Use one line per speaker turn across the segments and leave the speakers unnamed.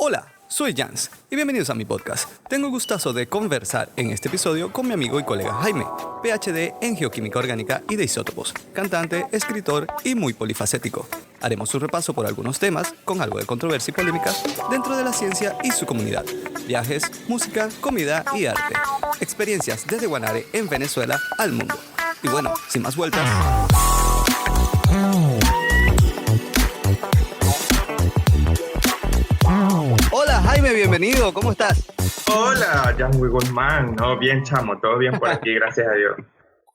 Hola, soy Jans y bienvenidos a mi podcast. Tengo el gustazo de conversar en este episodio con mi amigo y colega Jaime, PhD en Geoquímica Orgánica y de Isótopos, cantante, escritor y muy polifacético. Haremos un repaso por algunos temas con algo de controversia y polémica dentro de la ciencia y su comunidad. Viajes, música, comida y arte. Experiencias desde Guanare en Venezuela al mundo. Y bueno, sin más vueltas... Hola Jaime, bienvenido, ¿cómo estás?
Hola, Jan Guzmán. No, bien chamo, todo bien por aquí, gracias a Dios.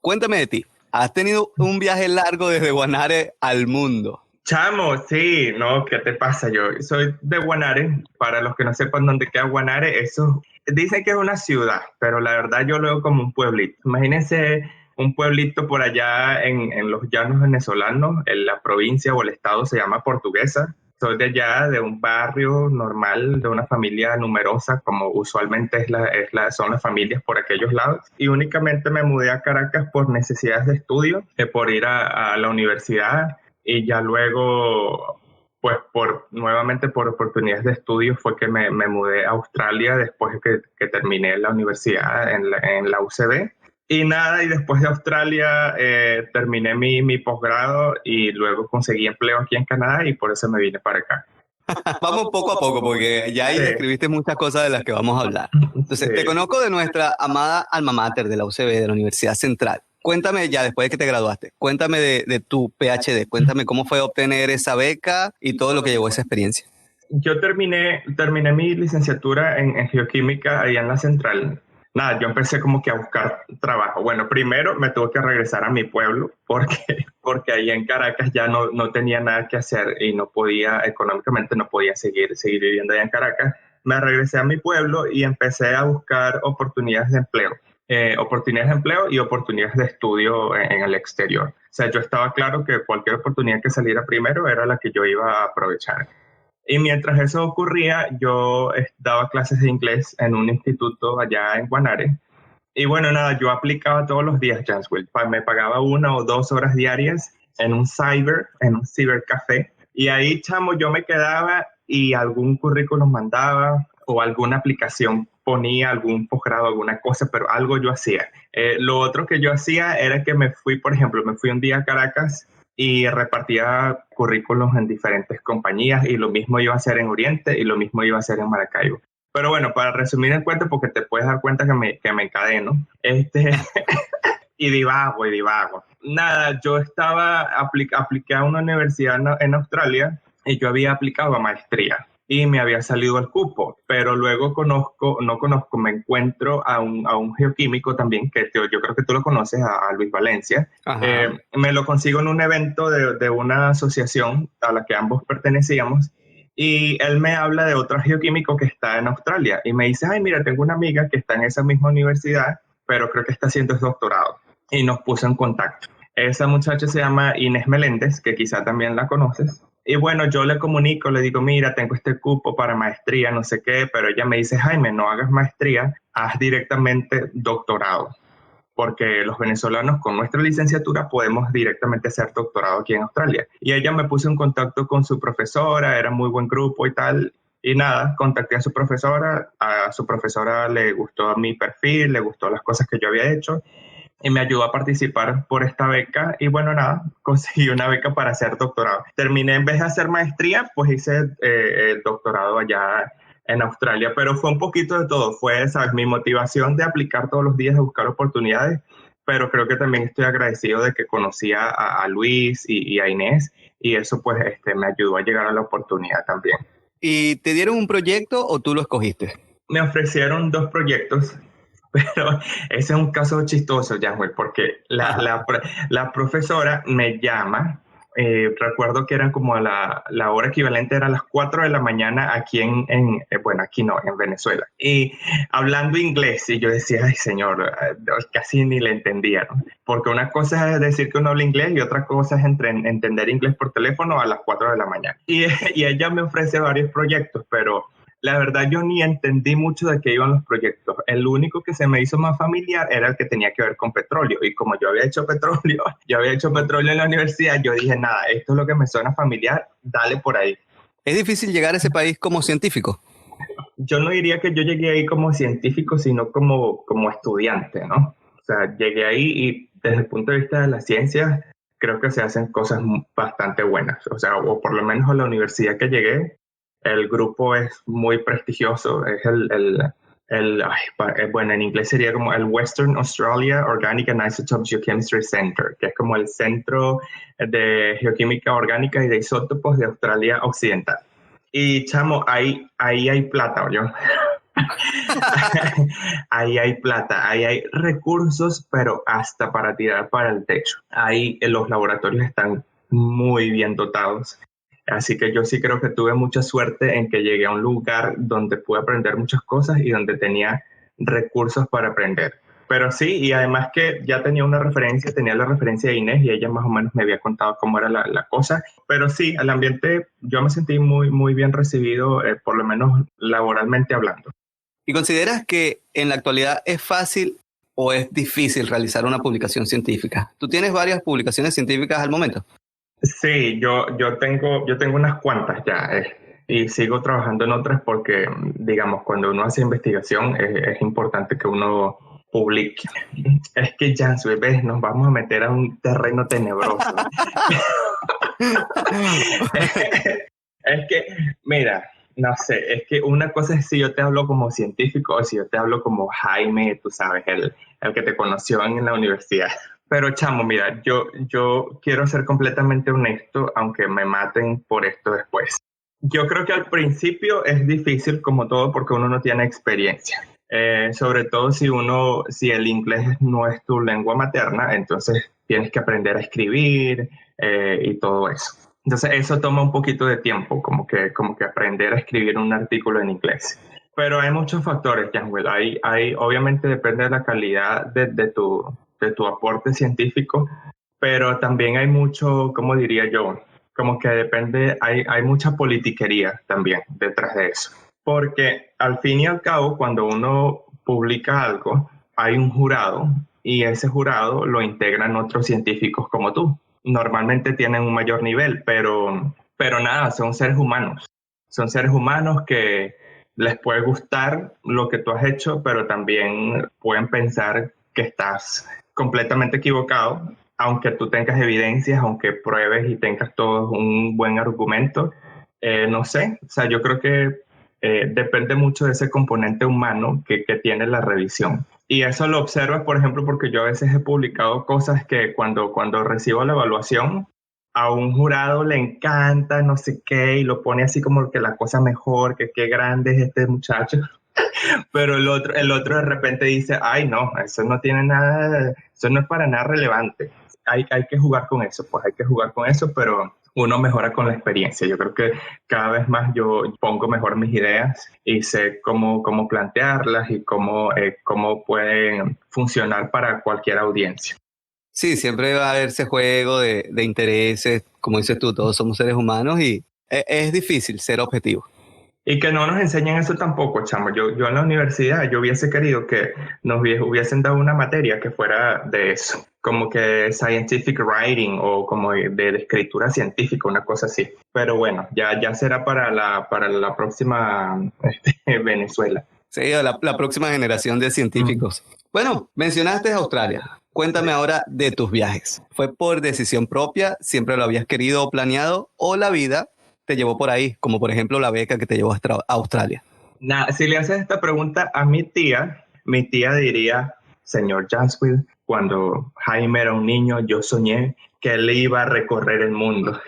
Cuéntame de ti. Has tenido un viaje largo desde Guanare al mundo.
Chamo, sí, no, ¿qué te pasa? Yo soy de Guanare. Para los que no sepan dónde queda Guanare, eso dicen que es una ciudad, pero la verdad yo lo veo como un pueblito. Imagínense un pueblito por allá en los llanos venezolanos, en la provincia o el estado se llama Portuguesa. Soy de allá, de un barrio normal, de una familia numerosa, como usualmente son las familias por aquellos lados. Y únicamente me mudé a Caracas por necesidades de estudio, por ir a la universidad. Y ya luego, pues nuevamente por oportunidades de estudio, fue que me mudé a Australia después que terminé la universidad en la UCB. Y nada, y después de Australia terminé mi posgrado y luego conseguí empleo aquí en Canadá y por eso me vine para acá.
Vamos poco a poco porque ya ahí describiste muchas cosas de las que vamos a hablar. Entonces, te conozco de nuestra amada alma mater de la UCB, de la Universidad Central. Cuéntame ya, después de que te graduaste, cuéntame de tu PhD, cuéntame cómo fue obtener esa beca y todo lo que llevó a esa experiencia.
Yo terminé mi licenciatura en geoquímica allá en la Central. Nada, yo empecé como que a buscar trabajo. Bueno, primero me tuve que regresar a mi pueblo porque ahí en Caracas ya no tenía nada que hacer y económicamente no podía seguir viviendo allá en Caracas. Me regresé a mi pueblo y empecé a buscar oportunidades de empleo. Y oportunidades de estudio en el exterior. O sea, yo estaba claro que cualquier oportunidad que saliera primero era la que yo iba a aprovechar. Y mientras eso ocurría, yo daba clases de inglés en un instituto allá en Guanare. Y bueno, nada, yo aplicaba todos los días, Janswell. Me pagaba 1 o 2 horas diarias en un cibercafé. Y ahí, chamo, yo me quedaba y algún currículum mandaba o alguna aplicación ponía, algún posgrado, alguna cosa, pero algo yo hacía. Lo otro que yo hacía era que me fui un día a Caracas y repartía currículos en diferentes compañías y lo mismo iba a hacer en Oriente y lo mismo iba a hacer en Maracaibo. Pero bueno, para resumir el cuento, porque te puedes dar cuenta que me encadeno, y divago. Nada, yo apliqué a una universidad en Australia y yo había aplicado a maestría y me había salido el cupo, pero luego me encuentro a un geoquímico también, que yo creo que tú lo conoces, a Luis Valencia. Me lo consigo en un evento de una asociación a la que ambos pertenecíamos, y él me habla de otro geoquímico que está en Australia, y me dice, ay, mira, tengo una amiga que está en esa misma universidad, pero creo que está haciendo el doctorado, y nos puso en contacto. Esa muchacha se llama Inés Meléndez, que quizá también la conoces. Y bueno, yo le comunico, le digo, mira, tengo este cupo para maestría, no sé qué, pero ella me dice, Jaime, no hagas maestría, haz directamente doctorado, porque los venezolanos con nuestra licenciatura podemos directamente hacer doctorado aquí en Australia. Y ella me puso en contacto con su profesora, era muy buen grupo y tal, y nada, contacté a su profesora le gustó mi perfil, le gustó las cosas que yo había hecho, y me ayudó a participar por esta beca y bueno, nada, conseguí una beca para hacer doctorado. Terminé, en vez de hacer maestría, pues hice el doctorado allá en Australia, pero fue un poquito de todo. Fue, ¿sabes?, mi motivación de aplicar todos los días, de buscar oportunidades, pero creo que también estoy agradecido de que conocí a Luis y a Inés, y eso pues me ayudó a llegar a la oportunidad también.
¿Y te dieron un proyecto o tú lo escogiste?
Me ofrecieron 2 proyectos. Pero ese es un caso chistoso, Janwell, porque la profesora me llama, recuerdo que eran como la hora equivalente, era las 4 de la mañana aquí aquí no, en Venezuela. Y hablando inglés, y yo decía, ay señor, casi ni le entendía, ¿no? Porque una cosa es decir que uno habla inglés y otra cosa es entender inglés por teléfono a las 4 de la mañana. Y ella me ofrece varios proyectos, pero... la verdad yo ni entendí mucho de qué iban los proyectos. El único que se me hizo más familiar era el que tenía que ver con petróleo. Y como yo había hecho petróleo en la universidad, yo dije, nada, esto es lo que me suena familiar, dale por ahí.
¿Es difícil llegar a ese país como científico?
yo no diría que yo llegué ahí como científico, sino como estudiante, ¿no? O sea, llegué ahí y desde el punto de vista de las ciencias, creo que se hacen cosas bastante buenas. O sea, o por lo menos a la universidad que llegué, el grupo es muy prestigioso, es bueno, en inglés sería como el Western Australia Organic and Isotopes Geochemistry Center, que es como el centro de geoquímica orgánica y de isótopos de Australia Occidental. Y chamo, ahí hay plata, ¿o? Ahí hay plata, ahí hay recursos, pero hasta para tirar para el techo. Ahí los laboratorios están muy bien dotados. Así que yo sí creo que tuve mucha suerte en que llegué a un lugar donde pude aprender muchas cosas y donde tenía recursos para aprender. Pero sí, y además que ya tenía tenía la referencia de Inés y ella más o menos me había contado cómo era la cosa. Pero sí, el ambiente, yo me sentí muy, muy bien recibido, por lo menos laboralmente hablando.
¿Y consideras que en la actualidad es fácil o es difícil realizar una publicación científica? ¿Tú tienes varias publicaciones científicas al momento?
Sí, yo tengo unas cuantas ya, y sigo trabajando en otras porque, digamos, cuando uno hace investigación es importante que uno publique. Es que ya, ¿ves? Nos vamos a meter a un terreno tenebroso. Es que, mira, no sé, es que una cosa es si yo te hablo como científico o si yo te hablo como Jaime, tú sabes, el que te conoció en la universidad. Pero chamo, mira, yo quiero ser completamente honesto, aunque me maten por esto después. Yo creo que al principio es difícil como todo porque uno no tiene experiencia. Sobre todo si el inglés no es tu lengua materna, entonces tienes que aprender a escribir y todo eso. Entonces eso toma un poquito de tiempo, como que aprender a escribir un artículo en inglés. Pero hay muchos factores, Janwell. Obviamente depende de la calidad de tu aporte científico, pero también hay mucho, ¿cómo diría yo? Como que depende, hay mucha politiquería también detrás de eso. Porque al fin y al cabo, cuando uno publica algo, hay un jurado y ese jurado lo integran otros científicos como tú. Normalmente tienen un mayor nivel, pero nada, son seres humanos. Son seres humanos que les puede gustar lo que tú has hecho, pero también pueden pensar que estás completamente equivocado, aunque tú tengas evidencias, aunque pruebes y tengas todo un buen argumento. No sé, o sea, yo creo que depende mucho de ese componente humano que tiene la revisión. Y eso lo observas, por ejemplo, porque yo a veces he publicado cosas que cuando recibo la evaluación, a un jurado le encanta, no sé qué, y lo pone así como que la cosa mejor, que qué grande es este muchacho. Pero el otro de repente dice, ay, no, eso no tiene nada, eso no es para nada relevante. Hay que jugar con eso, pues hay que jugar con eso, pero uno mejora con la experiencia. Yo creo que cada vez más yo pongo mejor mis ideas y sé cómo plantearlas y cómo pueden funcionar para cualquier audiencia.
Sí, siempre va a haber ese juego de intereses, como dices tú, todos somos seres humanos y es difícil ser objetivo.
Y que no nos enseñen eso tampoco, chamo. Yo en la universidad, yo hubiese querido que nos hubiesen dado una materia que fuera de eso, como que scientific writing o como de escritura científica, una cosa así. Pero bueno, ya será para la próxima Venezuela.
Sí, la próxima generación de científicos. Bueno, mencionaste Australia. Cuéntame ahora de tus viajes. ¿Fue por decisión propia? ¿Siempre lo habías querido o planeado? ¿O la vida te llevó por ahí? Como por ejemplo la beca que te llevó a Australia.
Nah, si le haces esta pregunta a mi tía diría, señor Jansfield, cuando Jaime era un niño, yo soñé que él iba a recorrer el mundo.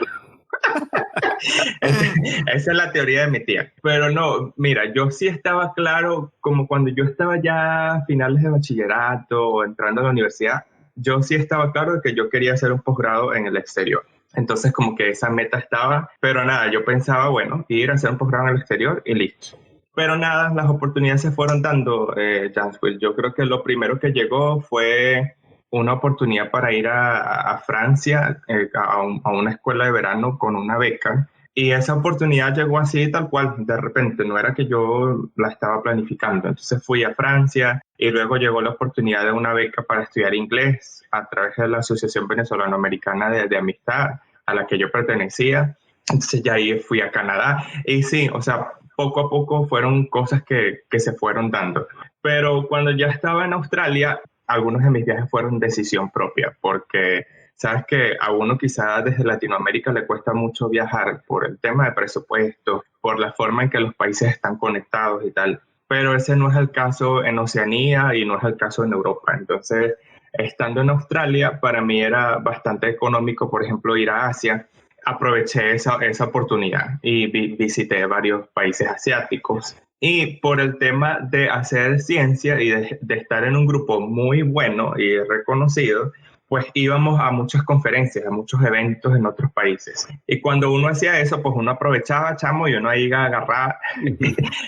Esa es la teoría de mi tía. Pero no, mira, yo sí estaba claro, como cuando yo estaba ya a finales de bachillerato o entrando a la universidad, yo sí estaba claro de que yo quería hacer un posgrado en el exterior. Entonces como que esa meta estaba, pero nada, yo pensaba, bueno, ir a hacer un posgrado en el exterior y listo. Pero nada, las oportunidades se fueron dando, Jansfield. Yo creo que lo primero que llegó fue una oportunidad para ir a Francia a una escuela de verano con una beca. Y esa oportunidad llegó así tal cual, de repente, no era que yo la estaba planificando. Entonces fui a Francia y luego llegó la oportunidad de una beca para estudiar inglés a través de la Asociación Venezolano-Americana de Amistad a la que yo pertenecía. Entonces ya ahí fui a Canadá. Y sí, o sea, poco a poco fueron cosas que se fueron dando. Pero cuando ya estaba en Australia, algunos de mis viajes fueron decisión propia, porque sabes que a uno quizá desde Latinoamérica le cuesta mucho viajar por el tema de presupuesto, por la forma en que los países están conectados y tal. Pero ese no es el caso en Oceanía y no es el caso en Europa. Entonces, estando en Australia, para mí era bastante económico, por ejemplo, ir a Asia. Aproveché esa oportunidad y visité varios países asiáticos. Y por el tema de hacer ciencia y de estar en un grupo muy bueno y reconocido, pues íbamos a muchas conferencias, a muchos eventos en otros países. Y cuando uno hacía eso, pues uno aprovechaba, chamo, y uno ahí agarraba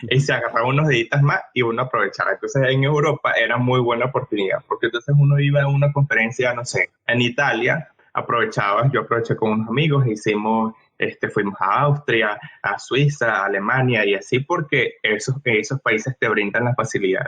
y se agarraba unos deditos más y uno aprovechaba. Entonces en Europa era muy buena oportunidad, porque entonces uno iba a una conferencia, no sé, en Italia, yo aproveché con unos amigos, fuimos a Austria, a Suiza, a Alemania y así, porque esos países te brindan la facilidad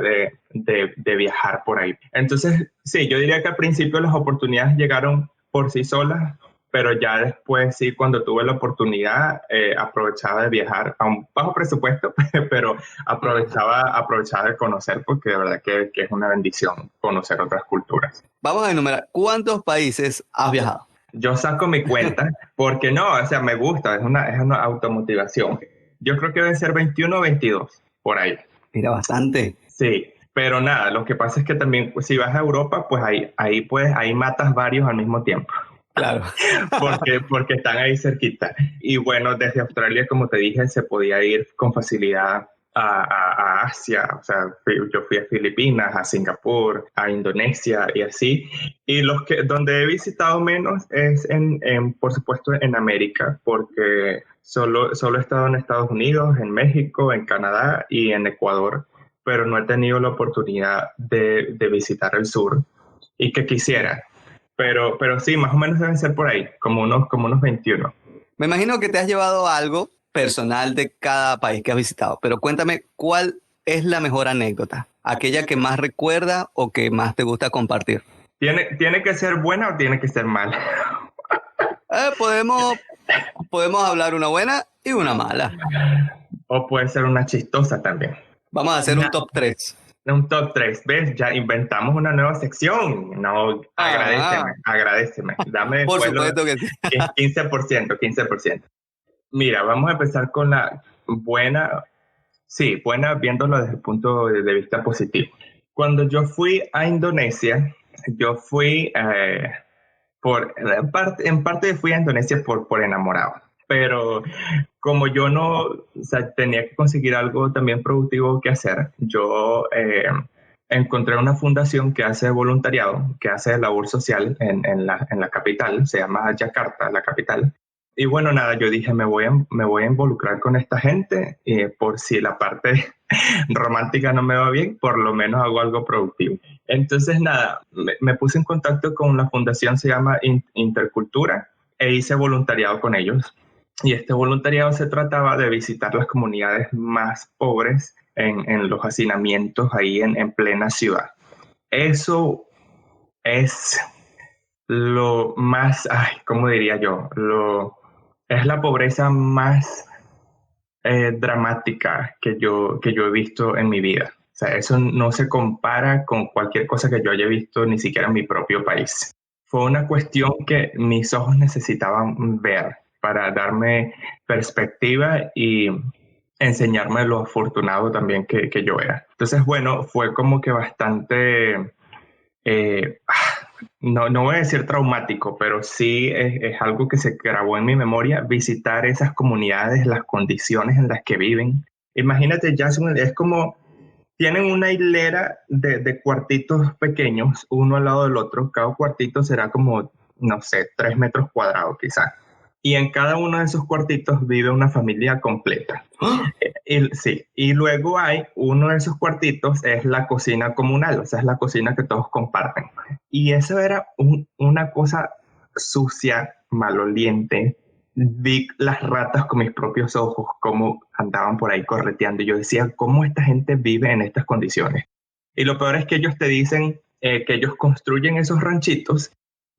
de viajar por ahí. Entonces, sí, yo diría que al principio las oportunidades llegaron por sí solas, pero ya después sí, cuando tuve la oportunidad, aprovechaba de viajar a un bajo presupuesto, pero aprovechaba de conocer, porque de verdad que es una bendición conocer otras culturas.
Vamos a enumerar, ¿cuántos países has viajado?
Yo saco mi cuenta porque no, o sea, me gusta, es una automotivación. Yo creo que deben ser 21 o 22, por ahí.
Mira, bastante.
Sí, pero nada, lo que pasa es que también pues, si vas a Europa, pues ahí matas varios al mismo tiempo.
Claro.
porque están ahí cerquita. Y bueno, desde Australia, como te dije, se podía ir con facilidad a Asia, o sea, yo fui a Filipinas, a Singapur, a Indonesia y así. Y donde he visitado menos es por supuesto, en América, porque solo he estado en Estados Unidos, en México, en Canadá y en Ecuador, pero no he tenido la oportunidad de visitar el sur y que quisiera. Pero sí, más o menos deben ser por ahí, como unos 21.
Me imagino que te has llevado algo personal de cada país que has visitado, pero cuéntame, ¿cuál es la mejor anécdota? ¿Aquella que más recuerda o que más te gusta compartir?
¿Tiene que ser buena o tiene que ser mala?
Podemos hablar una buena y una mala.
O puede ser una chistosa también.
Vamos a hacer un top 3.
Un top 3, ¿ves? Ya inventamos una nueva sección. No, agradéceme. Dame
Por
después
supuesto que sí.
15%. Mira, vamos a empezar con la buena. Sí, buena viéndolo desde el punto de vista positivo. Cuando yo fui a Indonesia, yo fui en parte fui a Indonesia por enamorado, pero como yo no, o sea, tenía que conseguir algo también productivo que hacer, yo encontré una fundación que hace voluntariado, que hace labor social en la capital, se llama Yakarta, la capital. Y bueno, nada, yo dije, me voy a involucrar con esta gente, por si la parte romántica no me va bien, por lo menos hago algo productivo. Entonces, nada, me puse en contacto con la fundación, se llama Intercultura, e hice voluntariado con ellos. Y este voluntariado se trataba de visitar las comunidades más pobres en los hacinamientos ahí en plena ciudad. Eso es lo más, ¿cómo diría yo? Es la pobreza más dramática que yo he visto en mi vida. O sea, eso no se compara con cualquier cosa que yo haya visto, ni siquiera en mi propio país. Fue una cuestión que mis ojos necesitaban ver para darme perspectiva y enseñarme lo afortunado también que yo era. Entonces, bueno, fue como que bastante, eh, no voy a decir traumático, pero sí es algo que se grabó en mi memoria, visitar esas comunidades, las condiciones en las que viven. Imagínate, Jasmine, es como tienen una hilera de cuartitos pequeños, uno al lado del otro. Cada cuartito será como, no sé, 3 metros cuadrados quizás. Y en cada uno de esos cuartitos vive una familia completa. Sí, y luego hay uno de esos cuartitos, es la cocina comunal, o sea, es la cocina que todos comparten. Y eso era una cosa sucia, maloliente. Vi las ratas con mis propios ojos, cómo andaban por ahí correteando. Y yo decía, ¿cómo esta gente vive en estas condiciones? Y lo peor es que ellos te dicen que ellos construyen esos ranchitos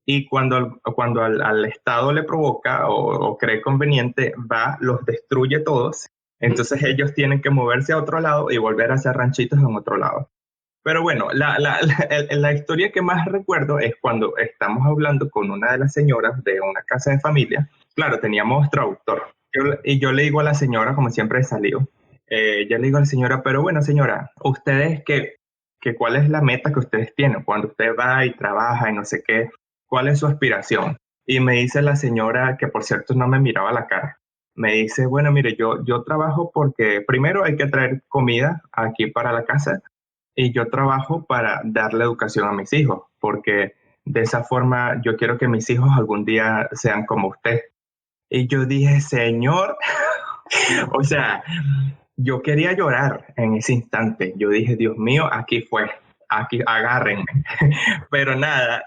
y cuando al Estado le provoca o cree conveniente, va, los destruye todos Entonces ellos tienen que moverse a otro lado y volver a hacer ranchitos en otro lado. Pero bueno, la historia que más recuerdo es cuando estamos hablando con una de las señoras de una casa de familia. Claro, teníamos traductor. Y yo le digo a la señora, como siempre he salido, yo le digo a la señora, pero bueno, señora, ustedes que cuál es la meta que ustedes tienen cuando usted va y trabaja y no sé qué, cuál es su aspiración. Y me dice la señora, que por cierto no me miraba la cara, me dice, bueno, mire, yo trabajo porque primero hay que traer comida aquí para la casa y yo trabajo para darle educación a mis hijos, porque de esa forma yo quiero que mis hijos algún día sean como usted. Y yo dije, señor, o sea, yo quería llorar en ese instante. Yo dije, Dios mío, aquí fue, aquí agárrenme. Pero nada,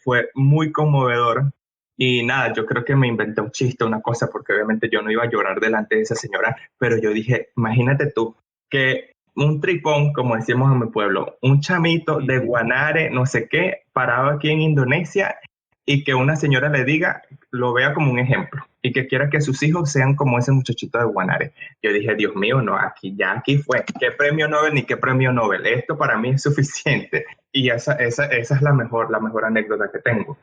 fue muy conmovedor. Y nada, yo creo que me inventé un chiste, una cosa, porque obviamente yo no iba a llorar delante de esa señora, pero yo dije, imagínate tú, que un tripón, como decimos en mi pueblo, un chamito de Guanare, no sé qué, parado aquí en Indonesia, y que una señora le diga, lo vea como un ejemplo, y que quiera que sus hijos sean como ese muchachito de Guanare. Yo dije, Dios mío, no, aquí fue, ¿qué premio Nobel ni qué premio Nobel? Esto para mí es suficiente. Y esa es la mejor anécdota que tengo.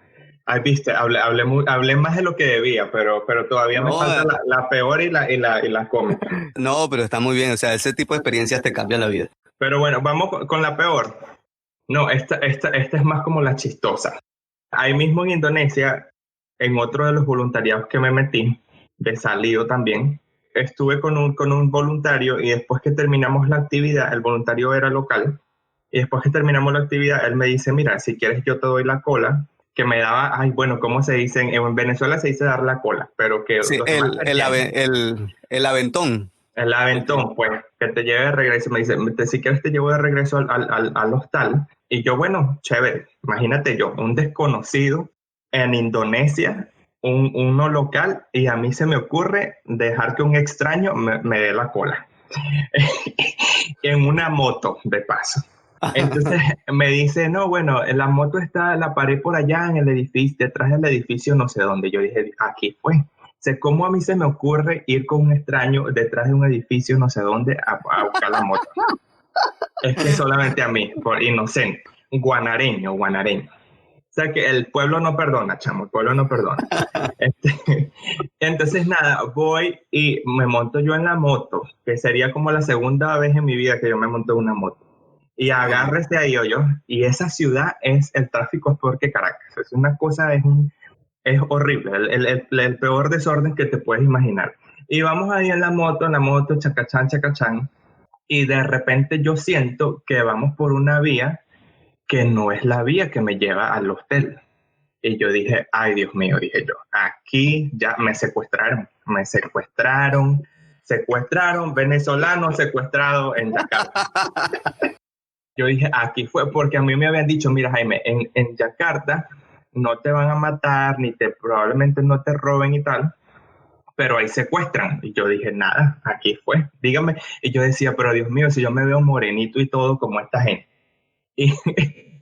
Ay, viste, hablé más de lo que debía, pero todavía me
No,
falta la peor y la cómica.
no, pero está muy bien. O sea, ese tipo de experiencias te cambian la vida.
Pero bueno, vamos con la peor. No, esta es más como la chistosa. Ahí mismo en Indonesia, en otro de los voluntariados que me metí, de salido también, estuve con un voluntario y después que terminamos la actividad, el voluntario era local, y después que terminamos la actividad, él me dice, mira, si quieres yo te doy la cola, que me daba, ay, bueno, ¿cómo se dice? En Venezuela se dice dar la cola, pero que
Sí,
los demás se entienden.
el aventón.
El aventón, pues, que te lleve de regreso. Me dice, si quieres te llevo de regreso al hostal. Y yo, bueno, chévere. Imagínate yo, un desconocido en Indonesia, uno local, y a mí se me ocurre dejar que un extraño me dé la cola. En una moto, de paso. Entonces me dice, no, bueno, la moto está, la paré por allá en el edificio, detrás del edificio, no sé dónde. Yo dije, aquí fue. Sé cómo a mí se me ocurre ir con un extraño detrás de un edificio, no sé dónde, a buscar la moto. Es que solamente a mí, por inocente, guanareño. O sea que el pueblo no perdona, chamo, el pueblo no perdona. Entonces, nada, voy y me monto yo en la moto, que sería como la segunda vez en mi vida que yo me monto en una moto. Y agárrese ahí, yo. Y esa ciudad el tráfico es peor que Caracas. Es una cosa, es horrible, el peor desorden que te puedes imaginar. Y vamos ahí en la moto, chacachán, chacachán, y de repente yo siento que vamos por una vía que no es la vía que me lleva al hostel. Y yo dije, ay Dios mío, dije yo, aquí ya secuestraron, venezolanos secuestrados en Yakarta. Yo dije, aquí fue, porque a mí me habían dicho, mira Jaime, en Yakarta no te van a matar, probablemente no te roben y tal, pero ahí secuestran. Y yo dije, nada, aquí fue, dígame. Y yo decía, pero Dios mío, si yo me veo morenito y todo como esta gente, y,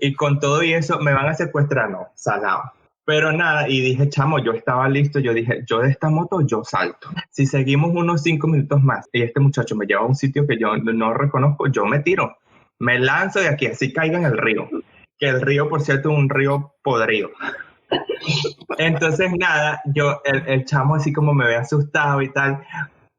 y con todo y eso, ¿me van a secuestrar? No, salado. Pero nada, y dije, chamo, yo estaba listo, yo dije, yo de esta moto, yo salto. Si seguimos unos 5 minutos más y este muchacho me lleva a un sitio que yo no reconozco, yo me tiro, me lanzo de aquí, así caiga en el río. Que el río, por cierto, es un río podrido. Entonces, nada, el chamo así como me ve asustado y tal,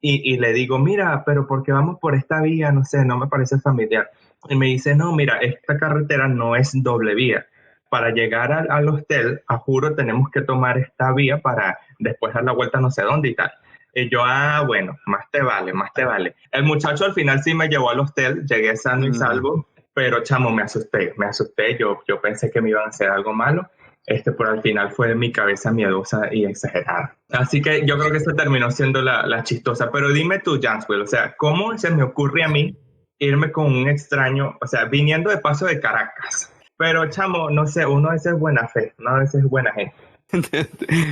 y le digo, mira, pero ¿por qué vamos por esta vía? No sé, no me parece familiar. Y me dice, no, mira, esta carretera no es doble vía. Para llegar al hostel, a juro, tenemos que tomar esta vía para después dar la vuelta no sé dónde y tal. Y yo, bueno, más te vale, más te vale. El muchacho al final sí me llevó al hostel, llegué sano y salvo, pero chamo, me asusté, yo pensé que me iban a hacer algo malo, pero al final fue mi cabeza miedosa y exagerada. Así que yo creo que eso terminó siendo la chistosa. Pero dime tú, Janswell, o sea, ¿cómo se me ocurre a mí irme con un extraño, o sea, viniendo de paso de Caracas? Pero chamo, no sé, uno a veces es buena fe, uno a veces es buena gente.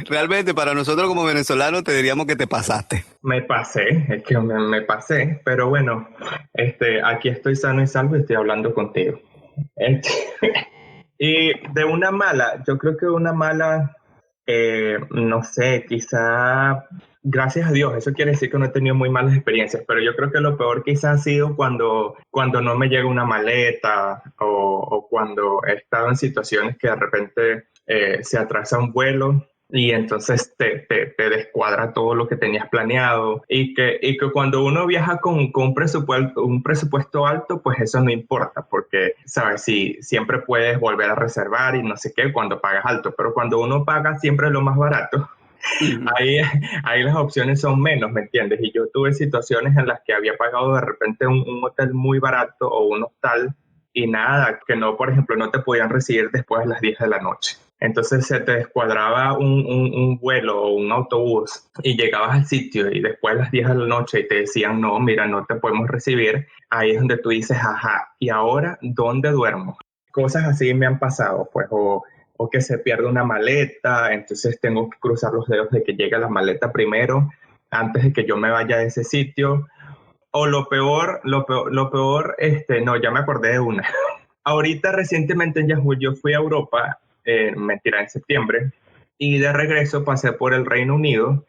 Realmente para nosotros como venezolanos te diríamos que te pasaste.
Me pasé, es que me pasé, pero bueno, aquí estoy sano y salvo y estoy hablando contigo. Este, y de una mala, yo creo que una mala, no sé, quizá gracias a Dios, eso quiere decir que no he tenido muy malas experiencias, pero yo creo que lo peor quizás ha sido cuando no me llega una maleta o cuando he estado en situaciones que de repente se atrasa un vuelo y entonces te descuadra todo lo que tenías planeado y que cuando uno viaja con un presupuesto alto, pues eso no importa porque, sabes, si siempre puedes volver a reservar y no sé qué cuando pagas alto, pero cuando uno paga siempre lo más barato, ahí las opciones son menos, ¿me entiendes? Y yo tuve situaciones en las que había pagado de repente un hotel muy barato o un hostal y nada, que no, por ejemplo, no te podían recibir después de las 10 de la noche. Entonces se te descuadraba un vuelo o un autobús y llegabas al sitio y después de las 10 de la noche y te decían, no, mira, no te podemos recibir. Ahí es donde tú dices, ajá, ¿y ahora dónde duermo? Cosas así me han pasado, pues, o que se pierde una maleta, entonces tengo que cruzar los dedos de que llegue la maleta primero antes de que yo me vaya de ese sitio. O no, ya me acordé de una. Ahorita recientemente en Yahoo yo fui a Europa, mentira, en septiembre, y de regreso pasé por el Reino Unido,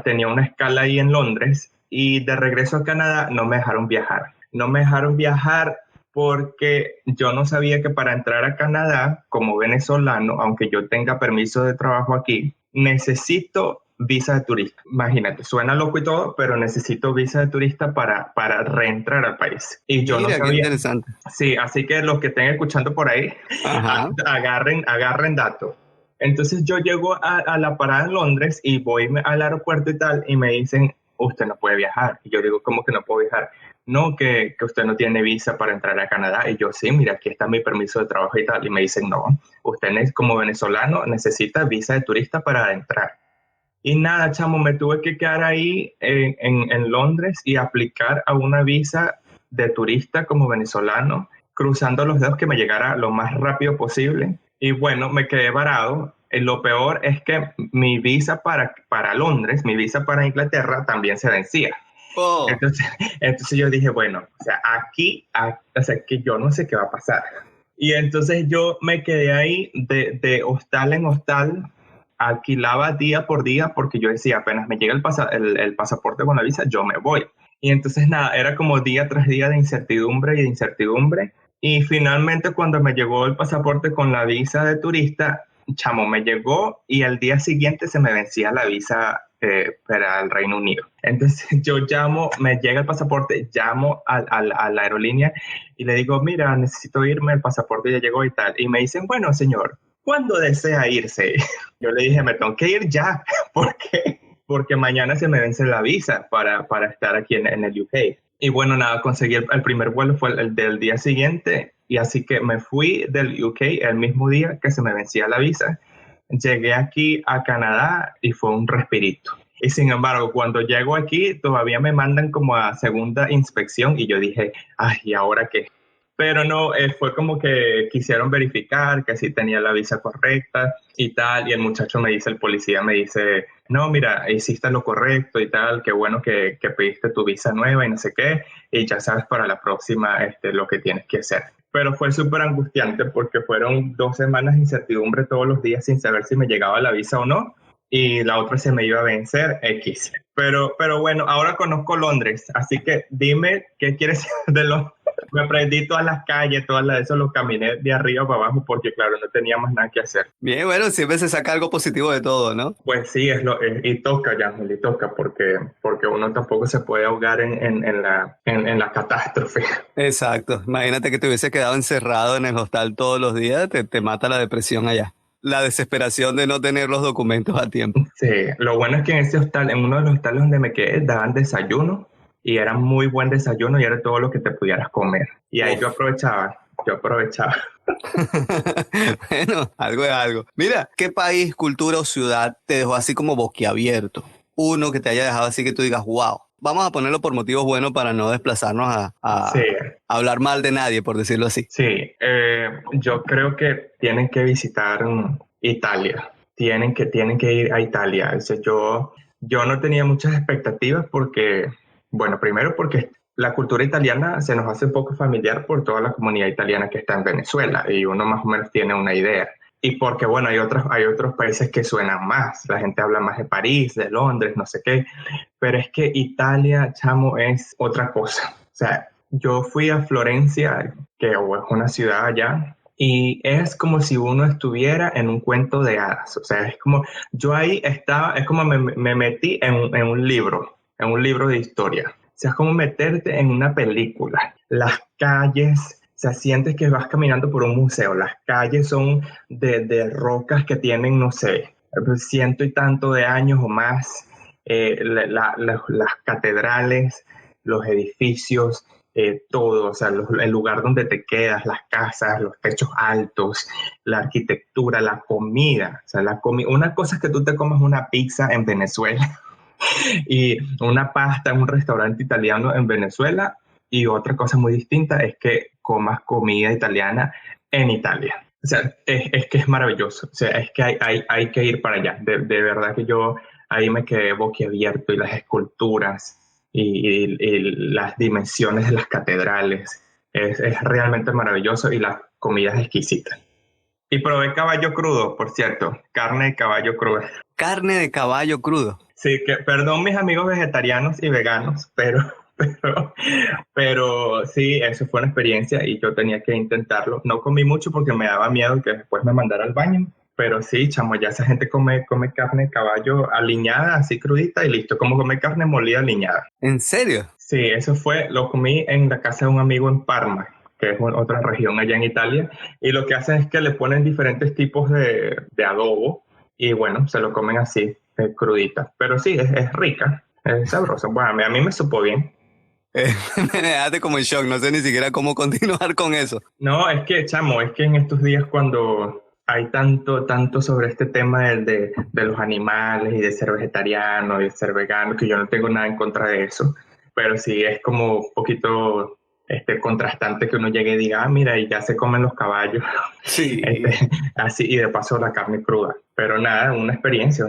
tenía una escala ahí en Londres, y de regreso a Canadá no me dejaron viajar. No me dejaron viajar porque yo no sabía que para entrar a Canadá como venezolano, aunque yo tenga permiso de trabajo aquí, necesito visa de turista. Imagínate, suena loco y todo, pero necesito visa de turista para reentrar al país. Y yo no
Mira, qué
sabía.
interesante.
Sí, así que los que estén escuchando por ahí,
Ajá.
agarren datos. Entonces yo llego a la parada en Londres y voy al aeropuerto y tal, y me dicen, usted no puede viajar. Y yo digo, ¿cómo que no puedo viajar? No, que usted no tiene visa para entrar a Canadá. Y yo, sí, mira, aquí está mi permiso de trabajo y tal. Y me dicen, no, usted como venezolano necesita visa de turista para entrar. Y nada, chamo, me tuve que quedar ahí en Londres y aplicar a una visa de turista como venezolano, cruzando los dedos que me llegara lo más rápido posible. Y bueno, me quedé varado. Lo peor es que mi visa para Londres, mi visa para Inglaterra también se vencía.
Oh,
Entonces yo dije, bueno, o sea, o sea, que yo no sé qué va a pasar. Y entonces yo me quedé ahí de hostal en hostal, alquilaba día por día porque yo decía, apenas me llega el pasaporte con la visa, yo me voy. Y entonces nada, era como día tras día de incertidumbre y de incertidumbre. Y finalmente cuando me llegó el pasaporte con la visa de turista, chamo, me llegó y al día siguiente se me vencía la visa para el Reino Unido. Entonces yo llamo, me llega el pasaporte, llamo a la aerolínea y le digo, mira, necesito irme, el pasaporte ya llegó y tal. Y me dicen, bueno, señor, ¿cuándo desea irse? Yo le dije, me tengo que ir ya. ¿Por qué? Porque mañana se me vence la visa para estar aquí en el UK. Y bueno, nada, conseguí el primer vuelo, fue el del día siguiente, y así que me fui del UK el mismo día que se me vencía la visa. Llegué aquí a Canadá y fue un respirito. Y sin embargo, cuando llego aquí, todavía me mandan como a segunda inspección y yo dije, ay, ¿y ahora qué? Pero no, fue como que quisieron verificar que sí tenía la visa correcta y tal, y el muchacho me dice, el policía me dice, no, mira, hiciste lo correcto y tal, qué bueno que pediste tu visa nueva y no sé qué, y ya sabes para la próxima lo que tienes que hacer. Pero fue súper angustiante porque fueron 2 semanas de incertidumbre todos los días sin saber si me llegaba la visa o no, y la otra se me iba a vencer X. Pero bueno, ahora conozco Londres, así que dime qué quieres de Londres. Me aprendí todas las calles, eso lo caminé de arriba para abajo porque, claro, no tenía más nada que hacer.
bien, bueno, siempre se saca algo positivo de todo, ¿no?
Pues sí, y toca, Yamil, y toca porque uno tampoco se puede ahogar en la catástrofe.
Exacto. Imagínate que te hubiese quedado encerrado en el hostal todos los días, te mata la depresión allá. La desesperación de no tener los documentos a tiempo.
Sí, lo bueno es que en ese hostal, en uno de los hostales donde me quedé, daban desayuno y era muy buen desayuno y era todo lo que te pudieras comer. Y ahí
Uf.
yo aprovechaba.
Bueno, algo es algo. Mira, ¿qué país, cultura o ciudad te dejó así como boquiabierto? Uno que te haya dejado así que tú digas, wow. Vamos a ponerlo por motivos buenos para no desplazarnos
Sí,
a hablar mal de nadie, por decirlo así.
sí. Yo creo que tienen que visitar Italia. Tienen que ir a Italia. O sea, yo no tenía muchas expectativas porque, bueno, primero porque la cultura italiana se nos hace un poco familiar por toda la comunidad italiana que está en Venezuela y uno más o menos tiene una idea. y porque, bueno, hay otros países que suenan más. La gente habla más de París, de Londres, no sé qué. Pero es que Italia, chamo, es otra cosa. O sea, yo fui a Florencia, que es una ciudad allá, y es como si uno estuviera en un cuento de hadas. O sea, es como, yo ahí estaba, es como me metí en un libro de historia. O sea, es como meterte en una película. Las calles, o sea, sientes que vas caminando por un museo. Las calles son de rocas que tienen, no sé, ciento y tanto de años o más. Las catedrales, los edificios, todo, o sea, el lugar donde te quedas, las casas, los techos altos, la arquitectura, la comida. O sea, una cosa es que tú te comas una pizza en Venezuela y una pasta en un restaurante italiano en Venezuela, y otra cosa muy distinta es que comas comida italiana en Italia. O sea, es que es maravilloso. O sea, es que hay que ir para allá. De verdad que yo ahí me quedé boquiabierto, y las esculturas y las dimensiones de las catedrales. Es realmente maravilloso, y la comida es exquisita. Y probé caballo crudo, por cierto, carne de caballo cruda.
Carne de caballo crudo.
Sí, que perdón mis amigos vegetarianos y veganos, pero, pero sí, eso fue una experiencia y yo tenía que intentarlo. No comí mucho porque me daba miedo que después me mandara al baño, pero sí, chamo, ya esa gente come carne de caballo aliñada, así crudita y listo, como come carne molida aliñada.
¿En serio?
Sí, lo comí en la casa de un amigo en Parma, que es otra región allá en Italia, y lo que hacen es que le ponen diferentes tipos de adobo y bueno, se lo comen así, crudita. Pero sí, es rica, es sabrosa. Bueno, a mí me supo bien.
Me dejaste como en shock, no sé ni siquiera cómo continuar con eso.
No, es que, chamo, es que en estos días cuando hay tanto sobre este tema de los animales y de ser vegetariano y de ser vegano, que yo no tengo nada en contra de eso, pero sí es como un poquito contrastante que uno llegue y diga, mira, y ya se comen los caballos,
Sí.
así, y de paso la carne cruda. Pero nada, una experiencia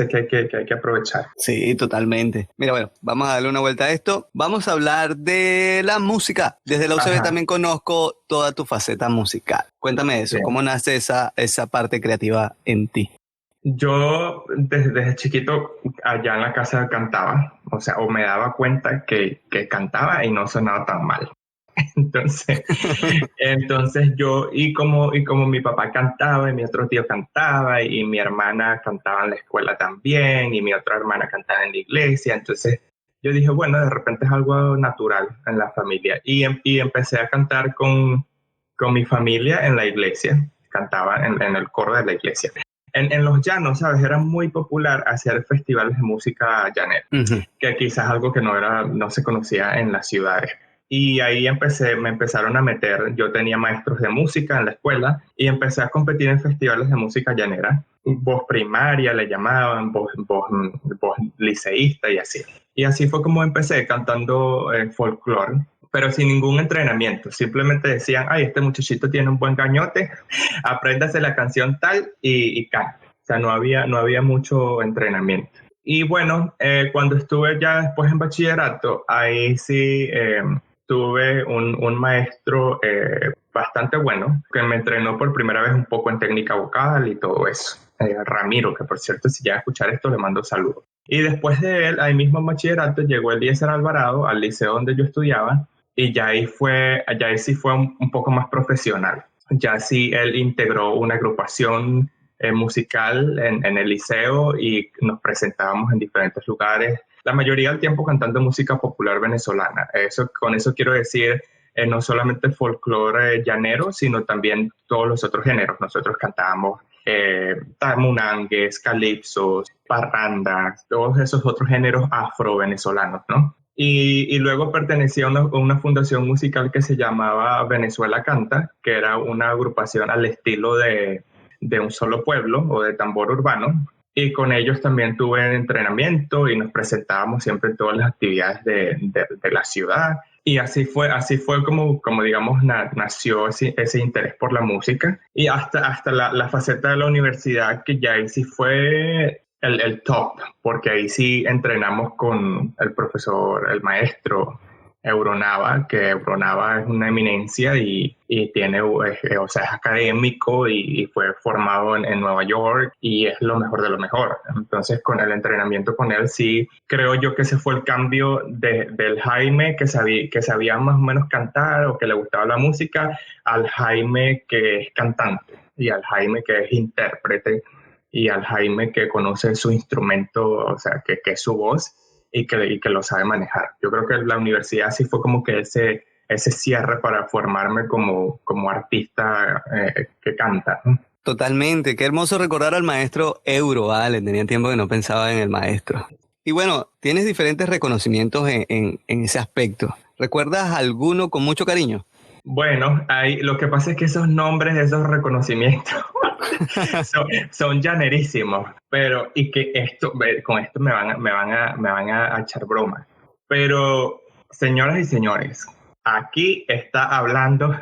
que hay que aprovechar.
Sí, totalmente. Mira, bueno, vamos a darle una vuelta a esto. Vamos a hablar de la música. Desde la UCB
Ajá,
también conozco toda tu faceta musical. Cuéntame eso,
bien.
¿cómo nace esa parte creativa en ti?
Yo desde chiquito allá en la casa cantaba, o sea, o me daba cuenta que cantaba y no sonaba tan mal. Entonces, entonces yo, y como mi papá cantaba, y mi otro tío cantaba, y mi hermana cantaba en la escuela también, y mi otra hermana cantaba en la iglesia, entonces yo dije, bueno, de repente es algo natural en la familia. Y empecé a cantar con mi familia en la iglesia, cantaba en el coro de la iglesia. En los llanos, ¿sabes? Era muy popular hacer festivales de música llanera,
Ujú.
que quizás algo que no se conocía en las ciudades. Y ahí me empezaron a meter, yo tenía maestros de música en la escuela y empecé a competir en festivales de música llanera. Voz primaria le llamaban, voz liceísta y así. Y así fue como empecé cantando folclore, pero sin ningún entrenamiento. Simplemente decían, ay, este muchachito tiene un buen cañote, apréndase la canción tal y canta. O sea, no había mucho entrenamiento. Y bueno, cuando estuve ya después en bachillerato, ahí sí tuve un maestro bastante bueno que me entrenó por primera vez un poco en técnica vocal y todo eso. Ramiro, que por cierto, si llega a escuchar esto, le mando saludos. Y después de él, ahí mismo en bachillerato, llegó Eliezer Alvarado al liceo donde yo estudiaba, y ya ahí sí fue un poco más profesional. Ya sí él integró una agrupación musical en el liceo y nos presentábamos en diferentes lugares, la mayoría del tiempo cantando música popular venezolana. Con eso quiero decir no solamente folclore llanero, sino también todos los otros géneros. Nosotros cantábamos tamunangues, calipsos, parrandas, todos esos otros géneros afro-venezolanos, ¿no? Y luego pertenecía a una fundación musical que se llamaba Venezuela Canta, que era una agrupación al estilo de un solo pueblo o de tambor urbano. Y con ellos también tuve entrenamiento y nos presentábamos siempre en todas las actividades de la ciudad. Y así fue como digamos, nació ese interés por la música. Y hasta la faceta de la universidad, que ya ahí sí fue el top, porque ahí sí entrenamos con el profesor, el maestro Euronava, que Euronava es una eminencia y tiene, o sea, es académico y fue formado en Nueva York y es lo mejor de lo mejor. Entonces, con el entrenamiento con él, sí, creo yo que ese fue el cambio del Jaime que sabía más o menos cantar o que le gustaba la música, al Jaime que es cantante y al Jaime que es intérprete y al Jaime que conoce su instrumento, o sea, que es su voz y que lo sabe manejar. Yo creo que la universidad sí fue como que ese cierre para formarme como artista que canta, ¿no?
Totalmente, qué hermoso recordar al maestro Euro, vale, tenía tiempo que no pensaba en el maestro. Y bueno, tienes diferentes reconocimientos en ese aspecto. ¿Recuerdas alguno con mucho cariño?
Bueno, lo que pasa es que esos nombres, esos reconocimientos son llanerísimos, pero y que con esto me van a echar broma. Pero, señoras y señores, aquí está hablando